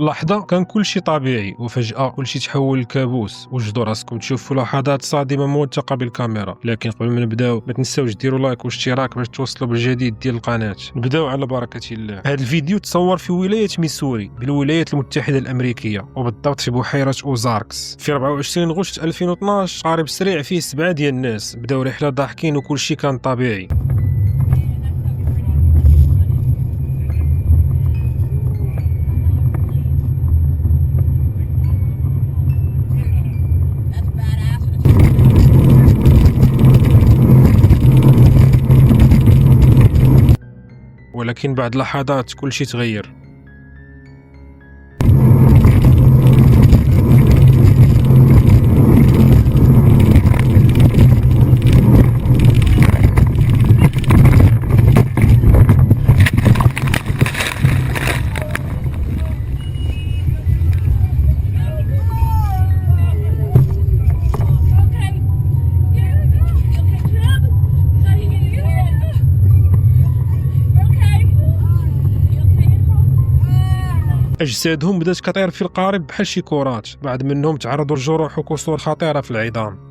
لحظة كان كلشي طبيعي وفجأة كلشي تحول لكابوس. وجدوا راسكم تشوفوا لحظات صادمة موثقة بالكاميرا. لكن قبل ما نبداو ما تنساوش ديروا لايك واشتراك باش توصلوا بالجديد ديال القناة. نبداو على بركة الله. هذا الفيديو تصور في ولاية ميسوري بالولايات المتحدة الأمريكية، وبالضبط في بحيرة أوزاركس في 24 غشت 2012. قارب سريع فيه 7 ديال الناس بداو رحلة ضاحكين وكلشي كان طبيعي. ولكن بعد لحظات كلشي تغير. أجسادهم بدات كطير في القارب بحال شي كرات، بعض منهم تعرضوا لجروح وكسور خطيرة في العظام.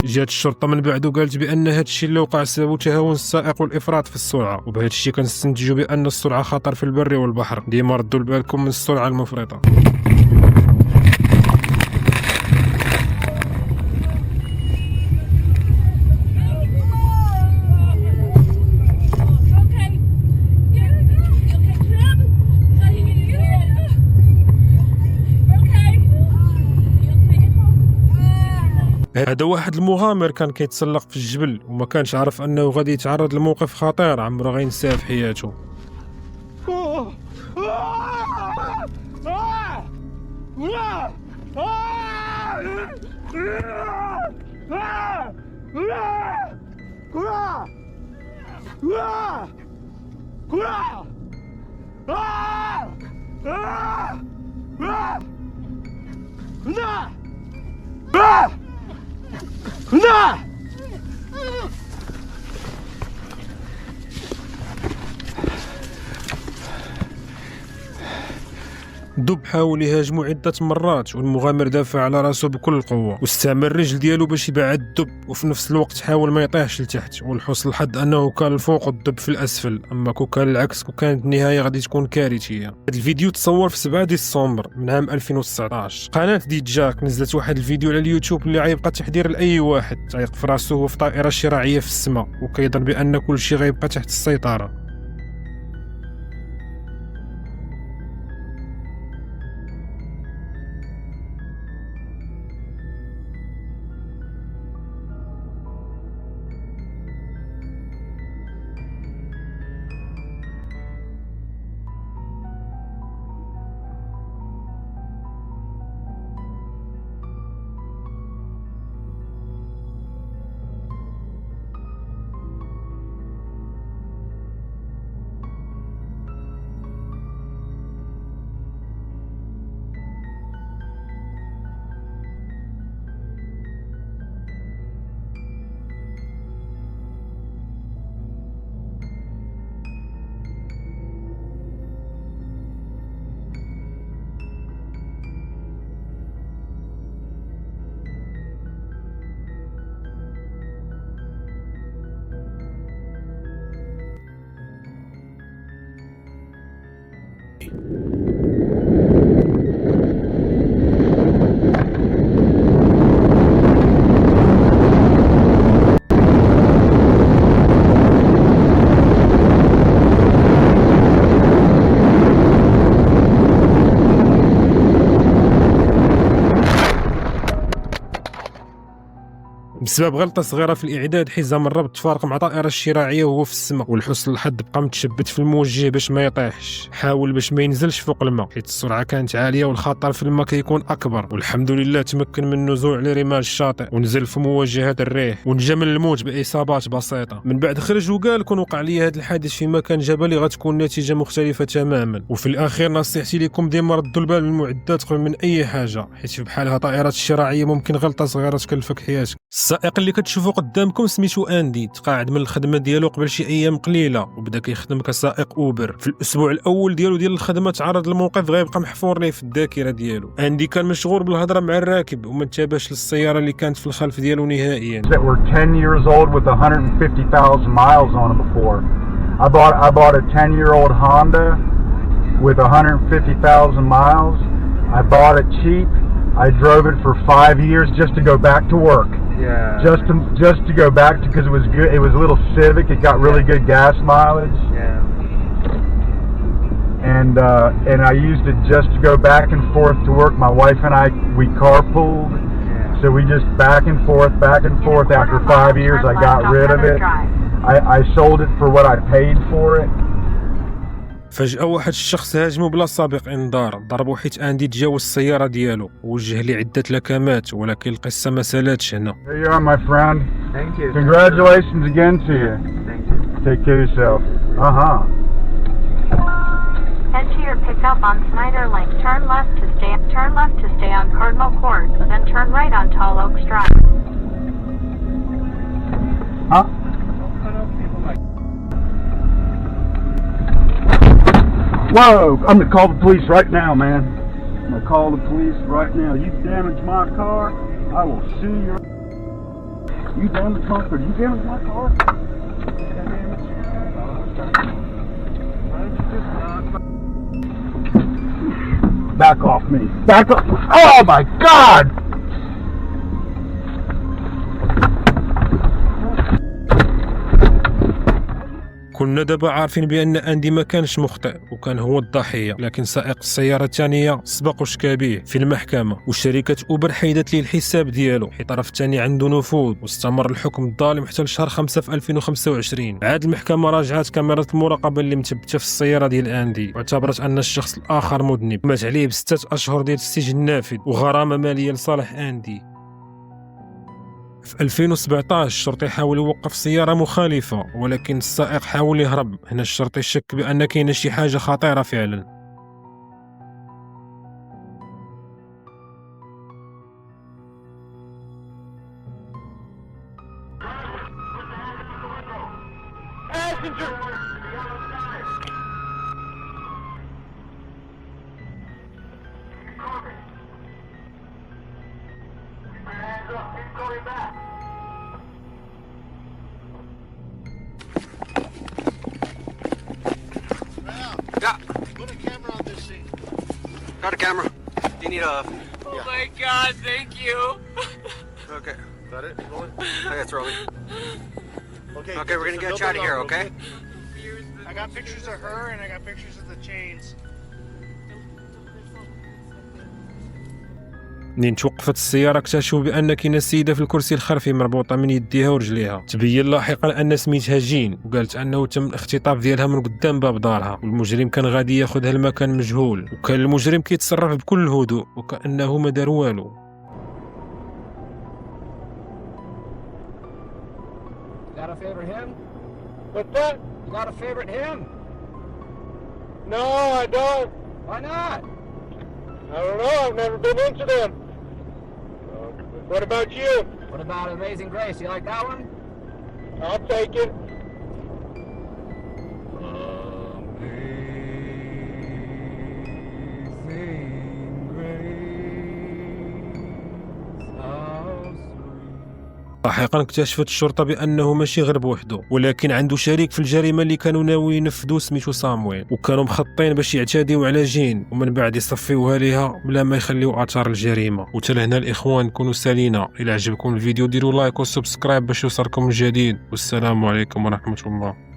جات الشرطة من بعد وقالت بأن هذا الشيء اللي وقع سببه تهاون السائق والإفراط في السرعة، وبهذا الشيء كنستنتجوا بأن السرعة خطر في البر والبحر. ديما ردوا بالكم من السرعة المفرطة. هذا واحد المغامر كان كيتسلق في الجبل وما كانش عارف انه غادي يتعرض لموقف خطير عمره غينساه في حياته. الدب حاول يهاجمو عدة مرات والمغامر دافع على راسو بكل القوة واستعمل الرجل ديالو باش يبعد الدب، وفي نفس الوقت حاول ما يطيحش لتحت. ولحسن الحظ انه كان الفوق والدب في الاسفل، اما كون كان العكس كانت النهاية غادي تكون كارثية. هذا الفيديو تصور في 7 ديسمبر من عام 2019. قناة دي جاك نزلت واحد الفيديو على اليوتيوب اللي غيبقى تحذير لاي واحد تعيق في راسو وهو في طائرة شراعية في السماء وكيظن بان كل شيء غيبقى تحت السيطرة. بسبب غلطة صغيرة في الإعداد حزام الربط تفارق مع طائرة الشراعية وهو في السماء، ولحسن الحظ بقى متشبت في الموجه باش ما يطيحش، حاول باش ما ينزلش فوق الماء حيت السرعة كانت عالية والخطر في الماء كيكون أكبر، والحمد لله تمكن من النزوع على رمال الشاطئ ونزل في مواجهة الريح ونجا من الموت بإصابات بسيطة. من بعد خرج وقال كون وقع لي هذا الحادث في مكان جبلي غتكون نتيجة مختلفة تماما. وفي الأخير نصيحتي لكم ديما ردوا البال بالمعدات قبل من أي حاجة، حيت بحالها طائرات الشراعية ممكن غلطة صغيرة تكلفك حياتك. السائق اللي كتشوفوا قدامكم سميتو أندي، تقاعد من الخدمة ديالو قبل شي أيام قليلة وبدا كيخدم كسائق أوبر. في الأسبوع الأول ديالو ديال الخدمة تعرض لموقف غيبقى محفور ليه في الذاكرة ديالو. أندي كان مشغول بالهضرة مع الراكب وما انتبهش للسيارة اللي كانت في الخلف ديالو نهائيا. That were 10 years old with 150,000 miles on it before. I bought a 10-year-old Honda with 150,000 miles. I bought it cheap. I drove it for 5 years just to go back to work. Yeah. Just to go back to, because it was good. It was a little Civic. It got really good gas mileage. Yeah. And I used it just to go back and forth to work. My wife and I, we carpooled. So we just back and forth. After 5 years, I got rid of it. I sold it for what I paid for it. فجأة واحد الشخص هاجمو بلا سابق انذار، ضربو حيت أندي تجاوز السيارة ديالو ووجه ليه عدة لكمات، ولكن القصة ما سالاتش هنا. Here you are, my friend. Thank you. Congratulations again to you. Thank you. Take care of yourself. Head to your pickup on Snyder Lane. Turn left to stay on Cardinal Court, then turn right on Tall Oaks Drive. Huh? Whoa! I'm gonna call the police right now, man. I'm gonna call the police right now. You damaged my car, I will sue you. You damaged my car. You damaged my car. Back off me. Back off. Oh my God! كنا دابا عارفين بأن أندي ما كانش مخطئ وكان هو الضحية، لكن سائق السيارة الثانية سبق وشكا به في المحكمة، وشركة أوبر حيدت ليه الحساب ديالو حيت الطرف الثاني عنده نفوذ، واستمر الحكم الظالم حتى لشهر 5 في 2025. عاد المحكمة راجعت كاميرا المراقبة اللي مثبتة في السيارة ديال أندي واعتبرت أن الشخص الآخر مذنب، مات عليه ب6 أشهر ديال السجن النافذ وغرامة مالية لصالح أندي. في 2017 الشرطي حاول يوقف سيارة مخالفة ولكن السائق حاول يهرب. هنا الشرطي شك بأن كاينه شي حاجة خطيرة فعلا. Yeah. Put a camera on this thing. Got a camera. Do you need a... Oh my God, thank you. Okay. Is that it? Rolling? Okay, it's rolling. Okay. Okay, we're gonna get you out of here, okay? I got pictures of her and I got pictures of the chains. منين توقفت السيارة اكتشفوا بأن كاينه سيدة في الكرسي الخلفي مربوطة من يديها ورجليها. تبين لاحقا أن سميتها جين، وقالت أنه تم الاختطاف ديالها من قدام باب دارها، والمجرم كان غادي ياخذها لمكان مجهول، وكان المجرم كيتصرف بكل هدوء وكأنه ما دار والو. Gotta favorite him? What's that? You gotta favorite him? No, I don't. Why not? I don't know. I've never been into them. What about you? What about Amazing Grace? You like that one? I'll take it. لاحقا اكتشفت الشرطة بأنه ماشي غير بوحده، ولكن عنده شريك في الجريمة اللي كانوا ناوي ينفذوا سميتو صامويل، وكانوا مخططين باش يعتديوا على جين ومن بعد يصفيوها ليها بلا ما يخليوا آثار الجريمة. وتلهنا الإخوان كونوا سالينا. إلا عجبكم الفيديو ديروا لايك وسبسكرايب باش يوصلكم الجديد، والسلام عليكم ورحمة الله.